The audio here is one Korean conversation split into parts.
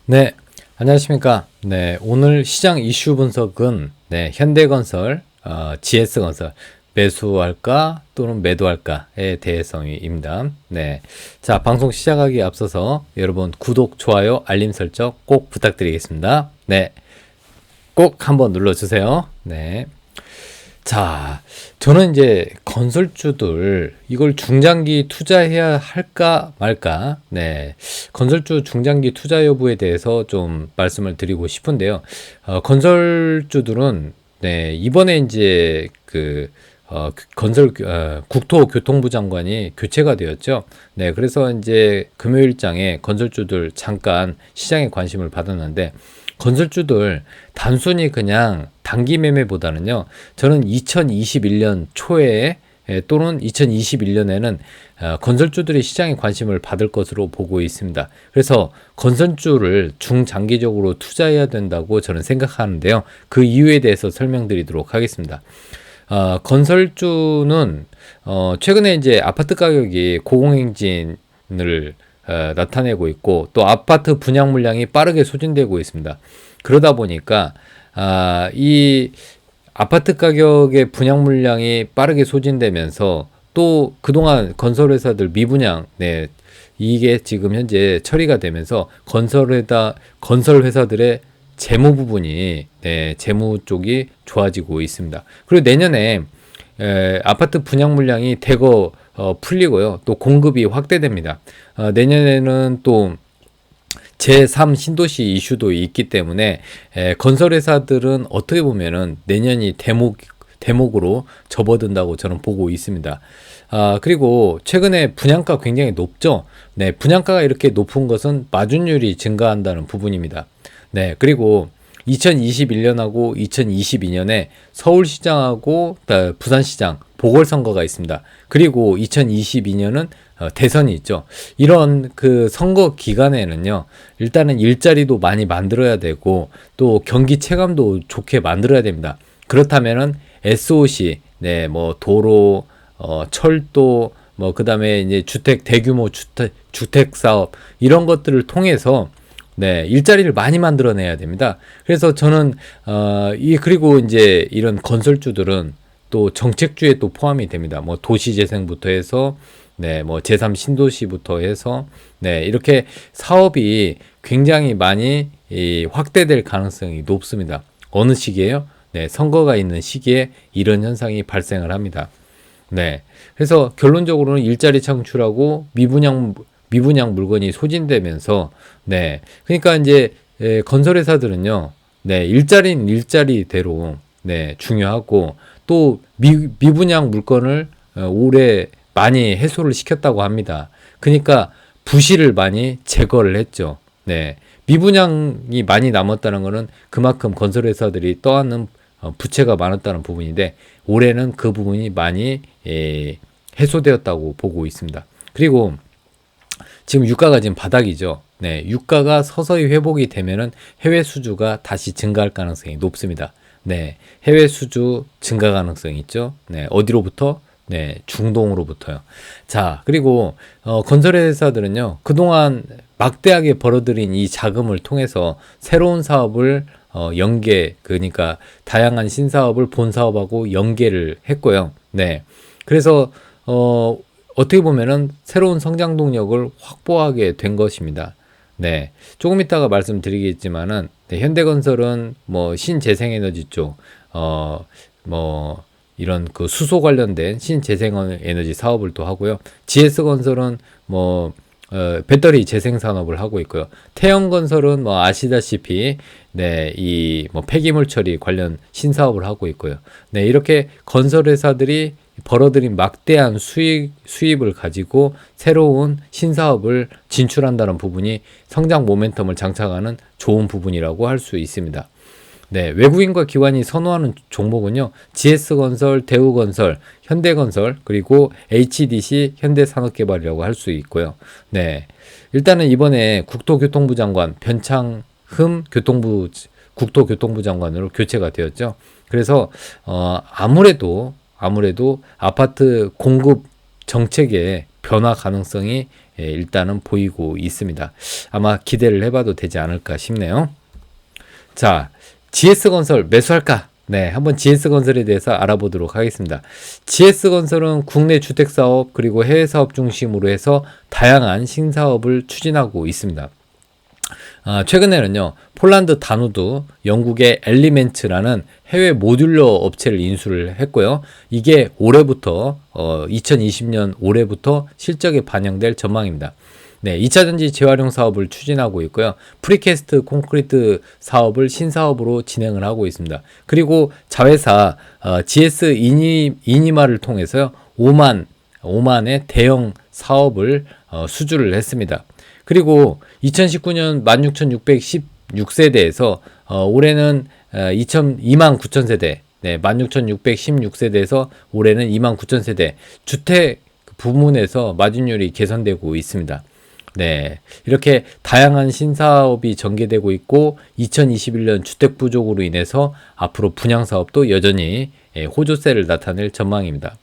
네, 안녕하십니까. 네, 오늘 시장 이슈 분석은 현대건설, GS건설 매수할까 또는 매도할까에 대해서입니다. 네, 자, 방송 시작하기 앞서서 여러분 구독, 좋아요, 알림 설정 꼭 부탁드리겠습니다. 네, 꼭 한번 눌러주세요. 네. 자, 저는 이제 건설주들 이걸 중장기 투자해야 할까 말까? 네. 건설주 중장기 투자 여부에 대해서 좀 말씀을 드리고 싶은데요. 건설주들은 이번에 이제 국토교통부 장관이 교체가 되었죠. 네, 그래서 이제 금요일장에 건설주들 잠깐 시장에 관심을 받았는데 건설주들 단순히 그냥 단기 매매보다는요, 저는 2021년 초에 또는 2021년에는 건설주들이 시장에 관심을 받을 것으로 보고 있습니다. 그래서 건설주를 중장기적으로 투자해야 된다고 저는 생각하는데요. 그 이유에 대해서 설명드리도록 하겠습니다. 건설주는 최근에 이제 아파트 가격이 고공행진을 나타내고 있고 또 아파트 분양 물량이 빠르게 소진되고 있습니다. 그러다 보니까 이 아파트 가격의 분양 물량이 빠르게 소진되면서 또 그동안 건설회사들 미분양 이게 지금 현재 처리가 되면서 건설회사들의 재무 부분이 재무 쪽이 좋아지고 있습니다. 그리고 내년에 아파트 분양 물량이 대거 풀리고요. 또 공급이 확대됩니다. 내년에는 또 제3 신도시 이슈도 있기 때문에 건설회사들은 어떻게 보면은 내년이 대목으로 접어든다고 저는 보고 있습니다. 그리고 최근에 분양가 굉장히 높죠. 네, 분양가가 이렇게 높은 것은 마진율이 증가한다는 부분입니다. 네, 그리고 2021년하고 2022년에 서울시장하고 부산시장 보궐선거가 있습니다. 그리고 2022년은 대선이 있죠. 이런 그 선거 기간에는요, 일단은 일자리도 많이 만들어야 되고 또 경기 체감도 좋게 만들어야 됩니다. 그렇다면은 SOC, 뭐 도로, 철도, 뭐 그다음에 이제 대규모 주택 사업 이런 것들을 통해서 일자리를 많이 만들어내야 됩니다. 그래서 저는 그리고 이제 이런 건설주들은 또 정책주에 또 포함이 됩니다. 뭐 도시재생부터 해서 뭐 제3 신도시부터 해서 이렇게 사업이 굉장히 많이 확대될 가능성이 높습니다. 어느 시기에요? 선거가 있는 시기에 이런 현상이 발생을 합니다. 그래서 결론적으로는 일자리 창출하고 미분양 물건이 소진되면서 그러니까 이제 건설회사들은요 일자리는 일자리대로 중요하고 또 미분양 물건을 올해 많이 해소를 시켰다고 합니다. 그러니까 부실을 많이 제거를 했죠. 미분양이 많이 남았다는 것은 그만큼 건설회사들이 떠안는 부채가 많았다는 부분인데 올해는 그 부분이 많이 해소되었다고 보고 있습니다. 그리고 지금 유가가 지금 바닥이죠. 유가가 서서히 회복이 되면은 해외 수주가 다시 증가할 가능성이 높습니다. 해외 수주 증가 가능성이 있죠. 어디로부터? 중동으로부터요. 자, 그리고 건설회사들은요, 그동안 막대하게 벌어들인 이 자금을 통해서 새로운 사업을 그러니까 다양한 신사업을 본 사업하고 연계를 했고요. 그래서 어떻게 보면은 새로운 성장 동력을 확보하게 된 것입니다. 조금 이따가 말씀드리겠지만은 현대건설은 뭐 신재생에너지 쪽, 이런 그 수소 관련된 신재생에너지 사업을 또 하고요. GS건설은 배터리 재생 산업을 하고 있고요. 태영건설은 뭐 아시다시피 이 뭐 폐기물 처리 관련 신사업을 하고 있고요. 이렇게 건설 회사들이 벌어들인 막대한 수입을 가지고 새로운 신사업을 진출한다는 부분이 성장 모멘텀을 장착하는 좋은 부분이라고 할 수 있습니다. 외국인과 기관이 선호하는 종목은요, GS건설, 대우건설, 현대건설, 그리고 HDC, 현대산업개발이라고 할 수 있고요. 일단은 이번에 국토교통부 장관 변창흠 국토교통부 장관으로 교체가 되었죠. 그래서 아무래도 아파트 공급 정책의 변화 가능성이 일단은 보이고 있습니다. 아마 기대를 해봐도 되지 않을까 싶네요. 자, GS건설 매수할까? 네, 한번 GS건설에 대해서 알아보도록 하겠습니다. GS건설은 국내 주택사업 그리고 해외사업 중심으로 해서 다양한 신사업을 추진하고 있습니다. 최근에는요, 폴란드 다누드, 영국의 엘리멘츠라는 해외 모듈러 업체를 인수를 했고요. 이게 올해부터 2020년 올해부터 실적에 반영될 전망입니다. 네, 2차전지 재활용 사업을 추진하고 있고요. 프리캐스트 콘크리트 사업을 신사업으로 진행을 하고 있습니다. 그리고 자회사 GS 이니마를 통해서요, 5만의 대형 사업을 수주를 했습니다. 그리고 2019년 16,616세대에서 올해는 29,000세대, 네, 16,616세대에서 올해는 29,000세대 주택 부문에서 마진율이 개선되고 있습니다. 네, 이렇게 다양한 신사업이 전개되고 있고 2021년 주택 부족으로 인해서 앞으로 분양 사업도 여전히 호조세를 나타낼 전망입니다.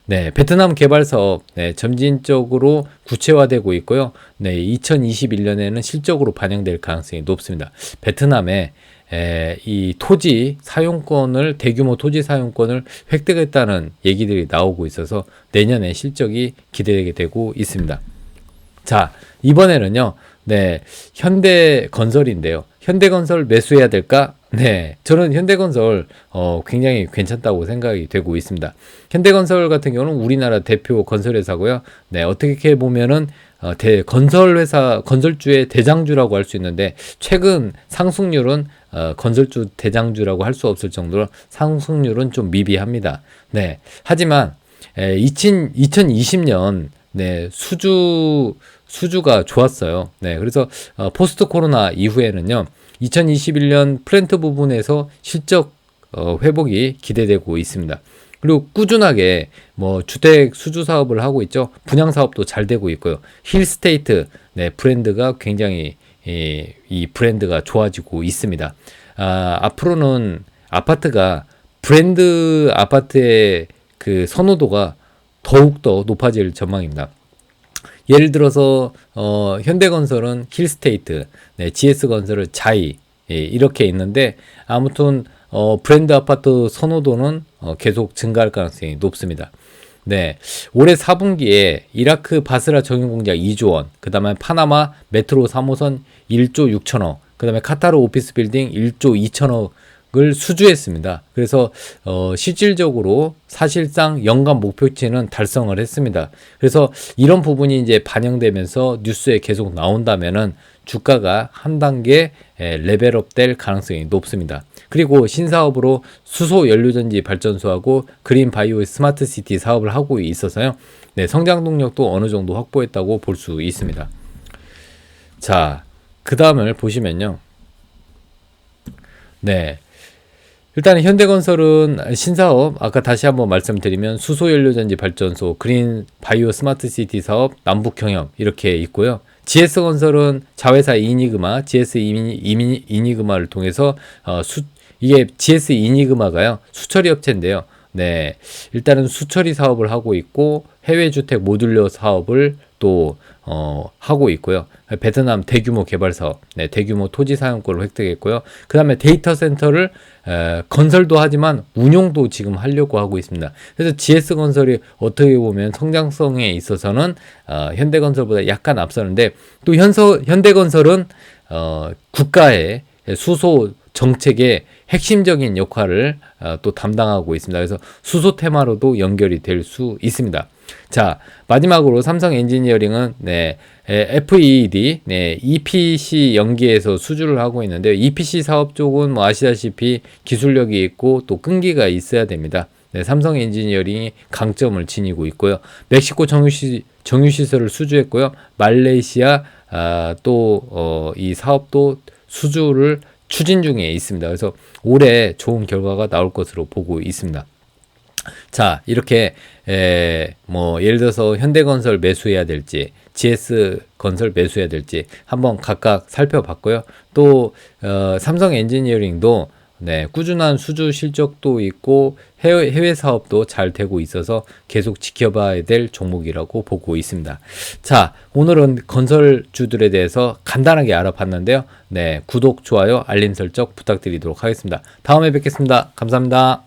네, 베트남 개발 사업 점진적으로 구체화되고 있고요. 네, 2021년에는 실적으로 반영될 가능성이 높습니다. 베트남에 이 토지 사용권을 대규모 토지 사용권을 획득했다는 얘기들이 나오고 있어서 내년에 실적이 기대되게 되고 있습니다. 자, 이번에는요. 네, 현대건설인데요. 현대건설 매수해야 될까? 네, 저는 현대건설 굉장히 괜찮다고 생각이 되고 있습니다. 현대건설 같은 경우는 우리나라 대표 건설회사고요. 네, 어떻게 보면은 건설회사 건설주의 대장주라고 할 수 있는데 최근 상승률은 건설주 대장주라고 할 수 없을 정도로 상승률은 좀 미비합니다. 네, 하지만 2020년 네, 수주가 좋았어요. 네, 그래서 포스트 코로나 이후에는요, 2021년 플랜트 부분에서 실적 회복이 기대되고 있습니다. 그리고 꾸준하게 뭐 주택 수주 사업을 하고 있죠. 분양 사업도 잘 되고 있고요. 힐스테이트 네, 브랜드가 굉장히 이 브랜드가 좋아지고 있습니다. 앞으로는 아파트가 브랜드 아파트의 그 선호도가 더욱더 높아질 전망입니다. 예를 들어서 현대건설은 힐스테이트, 네, GS건설은 자이 이렇게 있는데 아무튼 브랜드 아파트 선호도는 계속 증가할 가능성이 높습니다. 네, 올해 4분기에 이라크 바스라 정유공장 2조 원, 그 다음에 파나마 메트로 3호선 1조 6천억, 그 다음에 카타르 오피스 빌딩 1조 2천억을 수주했습니다. 그래서 실질적으로 사실상 연간 목표치는 달성을 했습니다. 그래서 이런 부분이 이제 반영되면서 뉴스에 계속 나온다면은 주가가 한 단계 레벨업 될 가능성이 높습니다. 그리고 신사업으로 수소 연료전지 발전소하고 그린 바이오 스마트 시티 사업을 하고 있어서요. 네, 성장 동력도 어느 정도 확보했다고 볼 수 있습니다. 자, 그 다음을 보시면요. 네. 일단 현대건설은 신사업 아까 다시 한번 말씀드리면 수소연료전지 발전소, 그린 바이오 스마트 시티 사업, 남북 경협 이렇게 있고요. GS건설은 자회사 이니그마, GS 이니그마를 통해서 이게 GS 이니그마가요 수처리 업체인데요. 네, 일단은 수처리 사업을 하고 있고 해외 주택 모듈러 사업을 또 하고 있고요. 베트남 대규모 개발 사업, 네, 대규모 토지 사용권을 획득했고요. 그 다음에 데이터 센터를 건설도 하지만 운용도 지금 하려고 하고 있습니다. 그래서 GS건설이 어떻게 보면 성장성에 있어서는 현대건설보다 약간 앞서는데 또 현대건설은 국가의 수소 정책의 핵심적인 역할을 또 담당하고 있습니다. 그래서 수소 테마로도 연결이 될 수 있습니다. 자, 마지막으로 삼성 엔지니어링은 네, FED, 네, EPC 연기에서 수주를 하고 있는데요. EPC 사업 쪽은 뭐 아시다시피 기술력이 있고 또 끈기가 있어야 됩니다. 네, 삼성 엔지니어링이 강점을 지니고 있고요. 멕시코 정유시설을 수주했고요. 말레이시아 또 이 사업도 수주를 추진 중에 있습니다. 그래서 올해 좋은 결과가 나올 것으로 보고 있습니다. 자, 이렇게 뭐 예를 들어서 현대건설 매수해야 될지 GS건설 매수해야 될지 한번 각각 살펴봤고요. 또 삼성 엔지니어링도 네, 꾸준한 수주 실적도 있고 해외 사업도 잘 되고 있어서 계속 지켜봐야 될 종목이라고 보고 있습니다. 자, 오늘은 건설주들에 대해서 간단하게 알아봤는데요. 네, 구독, 좋아요, 알림 설정 부탁드리도록 하겠습니다. 다음에 뵙겠습니다. 감사합니다.